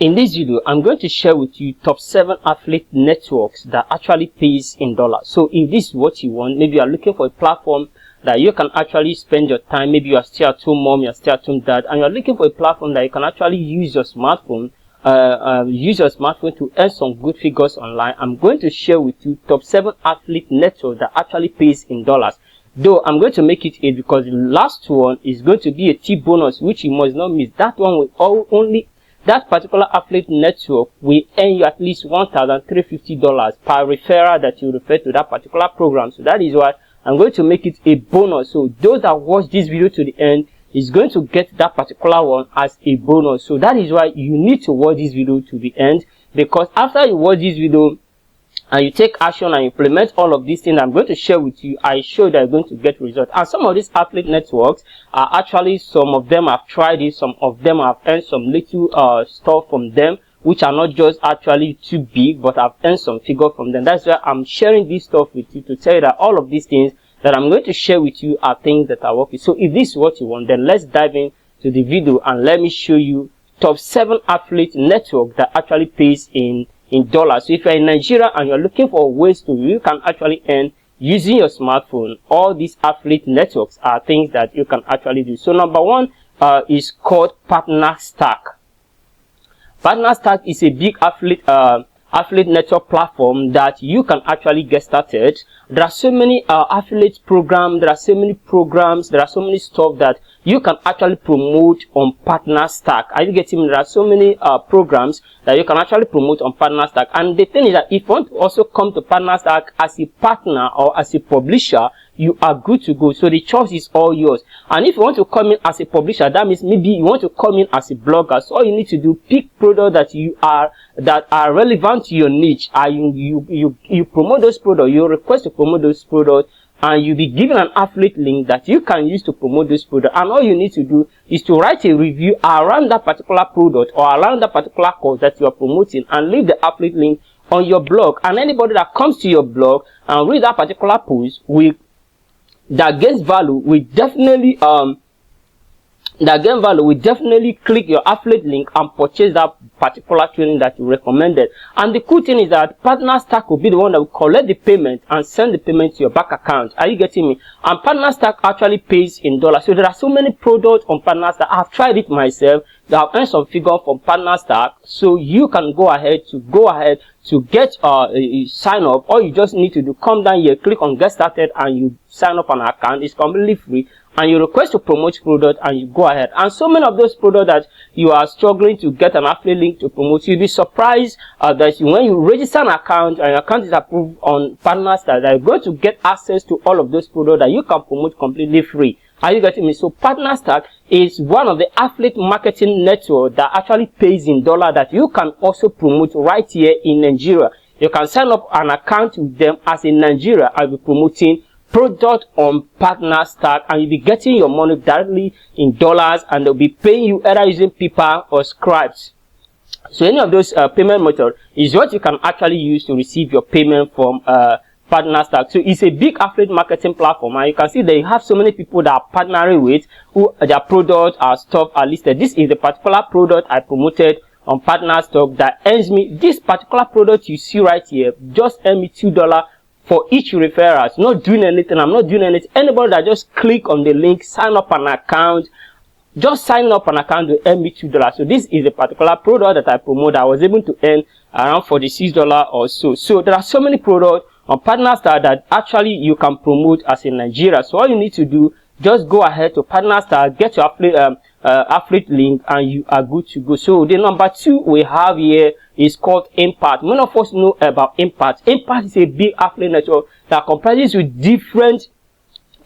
In this video, I'm going to share with you top 7 affiliate networks that actually pays in dollars. So if this is what you want, maybe you are looking for a platform that you can actually spend your time, maybe you are still at home mom, you are still at home dad, and you are looking for a platform that you can actually use your smartphone to earn some good figures online. I'm going to share with you top 7 affiliate networks that actually pays in dollars. Though I'm going to make it 8 because the last one is going to be a tip bonus, which you must not miss. That one will only that particular affiliate network will earn you at least $1,350 per referral that you refer to that particular program. So that is why I'm going to make it a bonus. So those that watch this video to the end is going to get that particular one as a bonus. So that is why you need to watch this video to the end, because after you watch this video and you take action and implement all of these things I'm going to share with you, I show that you're going to get results. And some of these affiliate networks are actually, some of them I've tried it, some of them I've earned some little stuff from them, which are not just actually too big, but I've earned some figure from them. That's why I'm sharing this stuff with you, to tell you that all of these things that I'm going to share with you are things that are working. So if this is what you want, then let's dive into the video and let me show you top 7 affiliate network that actually pays in dollars. So if you're in Nigeria and you're looking for ways to you can actually earn using your smartphone, all these affiliate networks are things that you can actually do. So number one is called Partner Stack. Partner Stack is a big affiliate network platform that you can actually get started. There are so many affiliate programs, there are so many programs, there are so many stuff that you can actually promote on Partner Stack. Are you getting me? There are so many programs that you can actually promote on Partner Stack. And the thing is that if you want to also come to Partner Stack as a partner or as a publisher, you are good to go. So the choice is all yours. And if you want to come in as a publisher, that means maybe you want to come in as a blogger. So all you need to do, pick products that are relevant to your niche. You promote those products, you request to promote those products, and you'll be given an affiliate link that you can use to promote this product. And all you need to do is to write a review around that particular product or around that particular course that you are promoting, and leave the affiliate link on your blog. And anybody that comes to your blog and read that particular post that gains value will definitely click your affiliate link and purchase that particular training that you recommended. And the cool thing is that Partner Stack will be the one that will collect the payment and send the payment to your bank account. Are you getting me? And Partner Stack actually pays in dollars. So there are so many products on Partner Stack. I've tried it myself. I've earned some figure from Partner Stack. So you can go ahead to get sign up. All you just need to do, come down here, click on get started, and you sign up an account. It's completely free, and you request to promote product, and you go ahead. And so many of those products that you are struggling to get an affiliate link to promote, you'll be surprised that when you register an account and your account is approved on Partner Stack, that you're going to get access to all of those products that you can promote completely free. Are you getting me? So Partner Stack is one of the affiliate marketing networks that actually pays in dollars that you can also promote right here in Nigeria. You can sign up an account with them as in Nigeria. I'll be promoting product on Partner Stack, and you'll be getting your money directly in dollars, and they'll be paying you either using PayPal or Scribes. So any of those payment methods is what you can actually use to receive your payment from Partner Stack. So it's a big affiliate marketing platform, and you can see they have so many people that are partnering with who their products or stuff are listed. This is the particular product I promoted on Partner Stack that earns me, this particular product you see right here just earned me $2 for each referral. It's not doing anything. I'm not doing anything. Anybody that just click on the link, sign up an account, just sign up an account to earn me $2. So this is a particular product that I promote. I was able to earn around $46 or so. So there are so many products on Partner Stack that actually you can promote as in Nigeria. So all you need to do, just go ahead to Partner Stack, get your affiliate link, and you are good to go. So the number 2 we have here is called Impact. Many of us know about Impact. Impact is a big affiliate network that comprises with different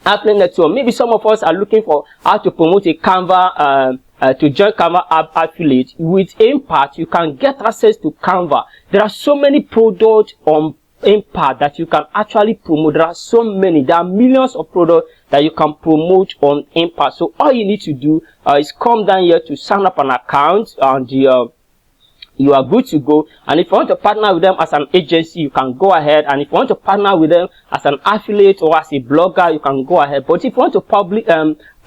affiliate networks. Maybe some of us are looking for how to promote a Canva, to join Canva app affiliate. With Impact, you can get access to Canva. There are so many products on Impact that you can actually promote. There are so many. There are millions of products that you can promote on Impact. So all you need to do is come down here to sign up an account, and you are good to go. And if you want to partner with them as an agency, you can go ahead. And if you want to partner with them as an affiliate or as a blogger, you can go ahead. But if you want to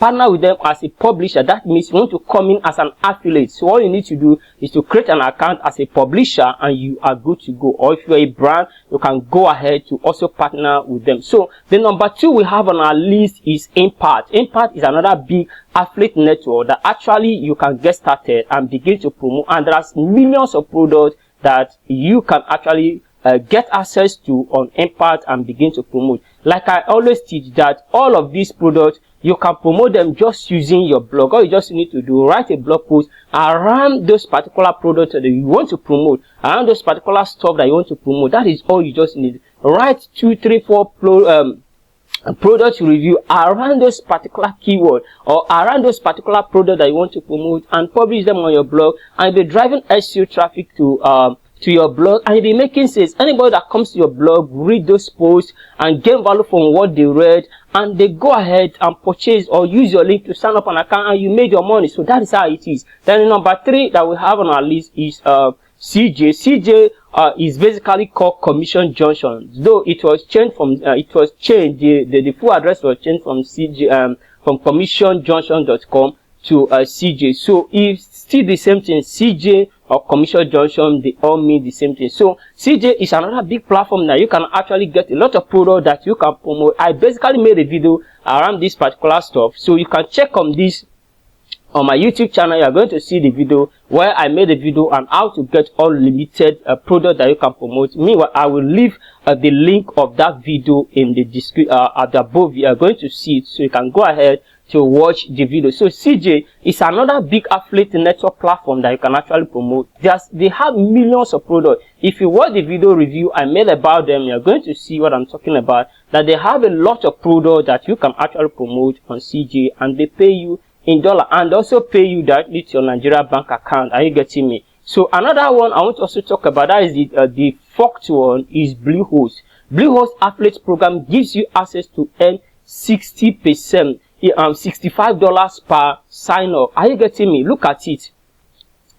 partner with them as a publisher, that means you want to come in as an affiliate. So all you need to do is to create an account as a publisher and you are good to go. Or if you're a brand, you can go ahead to also partner with them. So the number 2 we have on our list is Impact. Impact is another big affiliate network that actually you can get started and begin to promote, and there's millions of products that you can actually get access to on Impact and begin to promote. Like I always teach, that all of these products you can promote them just using your blog. All you just need to do, write a blog post around those particular products that you want to promote, around those particular stuff that you want to promote. That is all you just need. Write 2, 3, 4 product review around those particular keywords or around those particular products that you want to promote, and publish them on your blog, and be driving SEO traffic to your blog, and you'll be making sales. Anybody that comes to your blog, read those posts and gain value from what they read, and they go ahead and purchase or use your link to sign up an account, and you made your money. So that is how it is. Then number 3 that we have on our list is CJ. CJ is basically called Commission Junction, though it was changed from the full address was changed from CJ from commissionjunction.com to CJ. So it's still the same thing. CJ or Commission Junction, they all mean the same thing. So CJ is another big platform that you can actually get a lot of products that you can promote. I basically made a video around this particular stuff, so you can check on this on my YouTube channel. You are going to see the video where I made a video on how to get unlimited product that you can promote. Meanwhile, I will leave the link of that video in the description at the above. You are going to see it, so you can go ahead to watch the video. So CJ is another big affiliate network platform that you can actually promote. They have millions of products. If you watch the video review I made about them, you're going to see what I'm talking about, that they have a lot of products that you can actually promote on CJ, and they pay you in dollar and also pay you directly to your Nigeria bank account. Are you getting me? So another one I want to also talk about, that is the 4th one, is Bluehost. Bluehost affiliate program gives you access to earn 60%, $65 per sign up. Are you getting me? Look at it.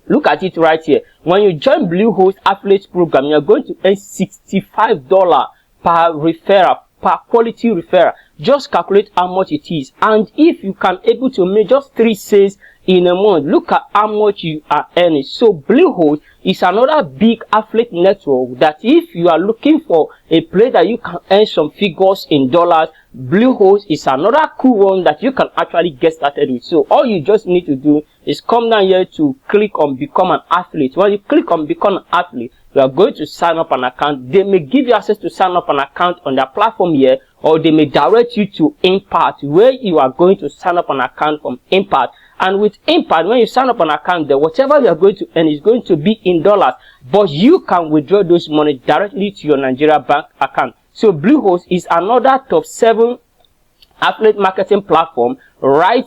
Look at it right here. When you join Bluehost affiliate program, you're going to earn $65 per referral, per quality referral. Just calculate how much it is, and if you can able to make just 3 sales in a month, look at how much you are earning. So Bluehost is another big affiliate network that if you are looking for a place that you can earn some figures in dollars, Bluehost is another cool one that you can actually get started with. So all you just need to do is come down here to click on become an affiliate. When you click on become an affiliate, you are going to sign up an account. They may give you access to sign up an account on their platform here, or they may direct you to Impact, where you are going to sign up an account from Impact. And with Impact, when you sign up an account there, whatever you are going to earn is going to be in dollars, but you can withdraw those money directly to your Nigeria bank account. So Bluehost is another top 7 affiliate marketing platform right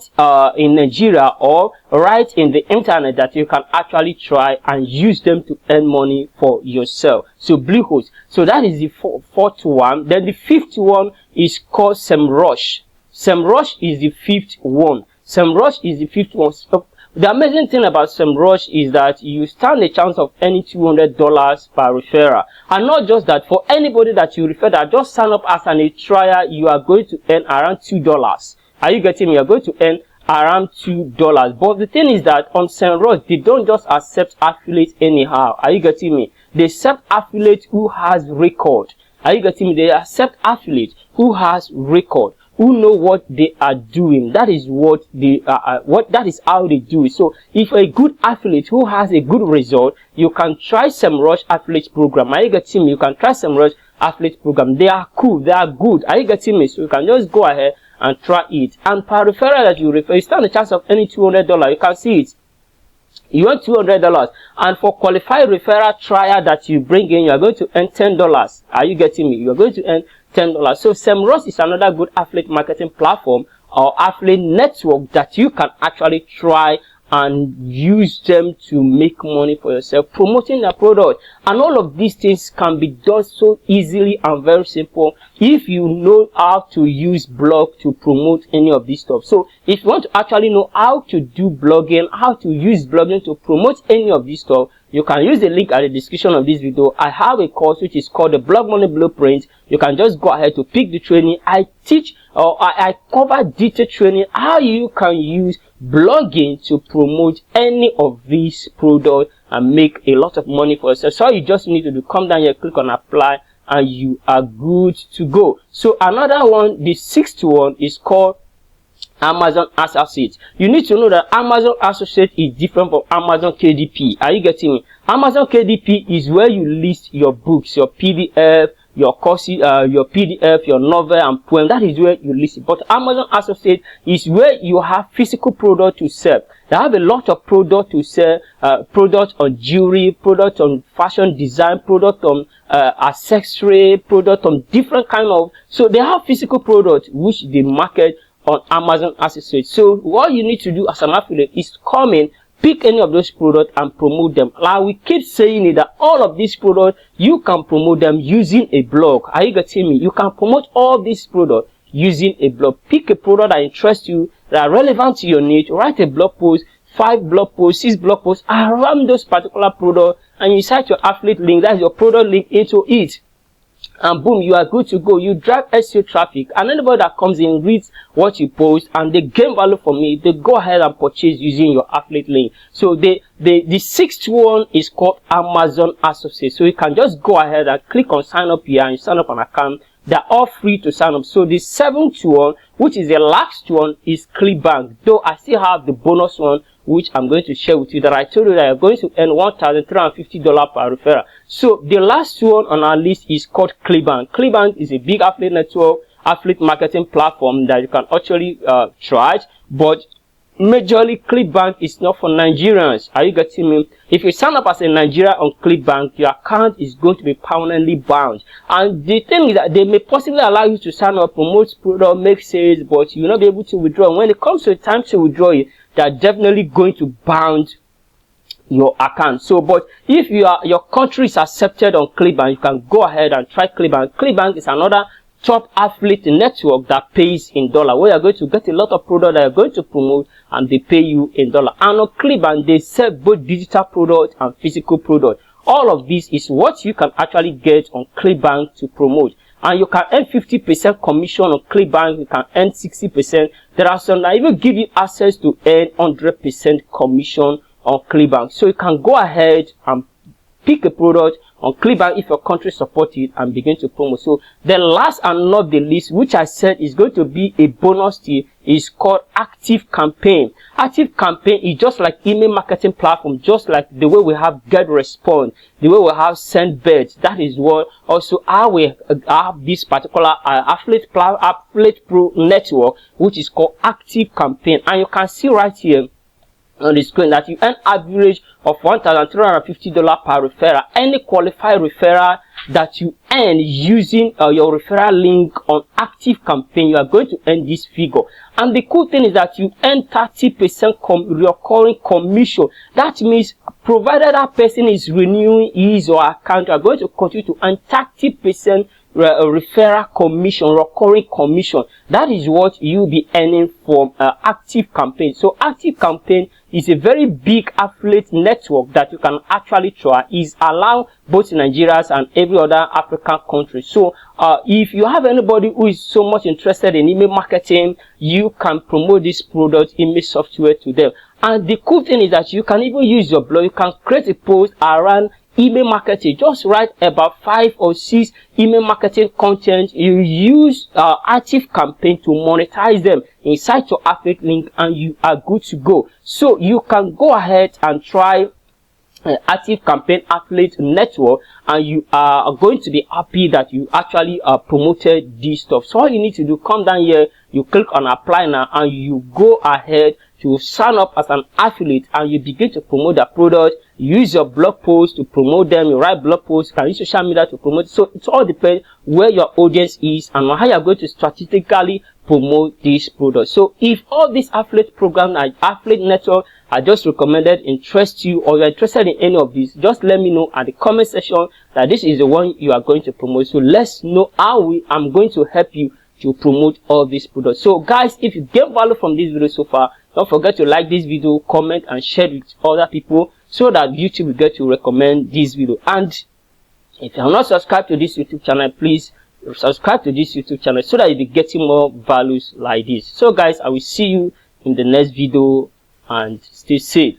in Nigeria or right in the internet that you can actually try and use them to earn money for yourself. So Bluehost. So that is the 4th one. Then the 5th one is called SEMrush. SEMrush is the 5th one. SEMrush is the 5th one. So the amazing thing about SEMrush is that you stand a chance of earning $200 per referral. And not just that, for anybody that you refer that just sign up as a trial, you are going to earn around $2. Are you getting me? You are going to earn around $2. But the thing is that on SEMrush, they don't just accept affiliates anyhow. Are you getting me? They accept affiliates who has record. Are you getting me? They accept affiliates who has record, who know what they are doing. That is what they that is how they do it. So if a good affiliate who has a good result, you can try SEMrush affiliate program. Are you getting me? You can try SEMrush affiliate program. They are cool, they are good. Are you getting me? So you can just go ahead and try it. And per referral that you refer, you stand a chance of earning $200. You can see it. You earn $200, and for qualified referral trial that you bring in, you are going to earn $10. Are you getting me? You are going to earn $10. So SEMrush is another good affiliate marketing platform or affiliate network that you can actually try and use them to make money for yourself, promoting their product. And all of these things can be done so easily and very simple if you know how to use blog to promote any of this stuff. So if you want to actually know how to do blogging, how to use blogging to promote any of this stuff, you can use the link at the description of this video. I have a course which is called the Blog Money Blueprint. You can just go ahead to pick the training. I teach or I cover detailed training how you can use blogging to promote any of these products and make a lot of money for yourself. So all you just need to do, come down here, click on apply, and you are good to go. So another one, the sixth one, is called Amazon Associate. You need to know that Amazon Associate is different from Amazon KDP. Are you getting me? Amazon KDP is where you list your books, your PDF, your courses, your PDF, your novel and poem. That is where you list it. But Amazon Associate is where you have physical product to sell. They have a lot of product to sell, product on jewelry, product on fashion design, product on accessory, product on different kind of. So they have physical product which they market on Amazon Associate. So what you need to do as an affiliate is come in, pick any of those products and promote them. Like we keep saying it, that all of these products, you can promote them using a blog. Are you getting me? You can promote all these products using a blog. Pick a product that interests you, that are relevant to your niche, write a blog post, 5 blog posts, 6 blog posts around those particular products, and you cite your affiliate link, that's your product link, into it. And boom, you are good to go. You drive SEO traffic, and anybody that comes in reads what you post and they gain value from it, they go ahead and purchase using your affiliate link. So the sixth one is called Amazon Associate. So you can just go ahead and click on sign up here and you sign up an account. They're all free to sign up. So the seventh one, which is the last one, is ClickBank. Though I still have the bonus one, which I'm going to share with you, that I told you that you're going to earn $1,350 per referral. So the last one on our list is called ClickBank. ClickBank is a big affiliate network, affiliate marketing platform that you can actually charge, but majorly ClickBank is not for Nigerians. Are you getting me? If you sign up as a Nigerian on ClickBank, your account is going to be permanently bound. And the thing is that they may possibly allow you to sign up, promote product, make sales, but you will not be able to withdraw. When it comes to the time to withdraw it, they are definitely going to bound your account. So, but if your country is accepted on ClickBank, you can go ahead and try ClickBank. ClickBank is another top affiliate network that pays in dollar, where you're going to get a lot of product that you're going to promote and they pay you in dollar. And on ClickBank, they sell both digital product and physical product. All of this is what you can actually get on ClickBank to promote. And you can earn 50% commission on ClickBank, you can earn 60%. There are some that even give you access to earn 100% commission on ClickBank. So you can go ahead and pick a product on ClickBank if your country supports it and begin to promote. So the last and not the least, which I said is going to be a bonus to you, is called Active Campaign. Active Campaign is just like email marketing platform, just like the way we have GetResponse, the way we have SendBird. That is what also how we have this particular affiliate pro network, which is called Active Campaign. And you can see right here on the screen that you earn average of $1,350 per referral. Any qualified referral that you earn using your referral link on Active Campaign, you are going to earn this figure. And the cool thing is that you earn 30% recurring commission. That means provided that person is renewing his or her account, you are going to continue to earn 30% referral commission, recurring commission. That is what you'll be earning from Active Campaign. So Active Campaign is a very big affiliate network that you can actually try. Is allow both Nigerians and every other African country. So if you have anybody who is so much interested in email marketing, you can promote this product email software to them. And the cool thing is that you can even use your blog. You can create a post around email marketing. Just write about 5 or 6 email marketing content. You use Active Campaign to monetize them inside your affiliate link, and you are good to go. So you can go ahead and try Active Campaign affiliate network, and you are going to be happy that you actually promoted this stuff. So all you need to do, come down here, you click on apply now, and you go ahead to sign up as an affiliate, and you begin to promote the product. Use your blog post to promote them. You write blog posts, you can use social media to promote. So it all depends where your audience is and how you're going to strategically promote this product. So if all these affiliate programs and affiliate network I just recommended interest you, or you're interested in any of these, just let me know at the comment section that this is the one you are going to promote. So let's know how I'm going to help you to promote all these products. So guys, if you get value from this video so far, don't forget to like this video, comment and share it with other people so that YouTube will get to recommend this video. And if you have not subscribed to this YouTube channel, please subscribe to this YouTube channel so that you'll be getting more values like this. So guys, I will see you in the next video, and stay safe.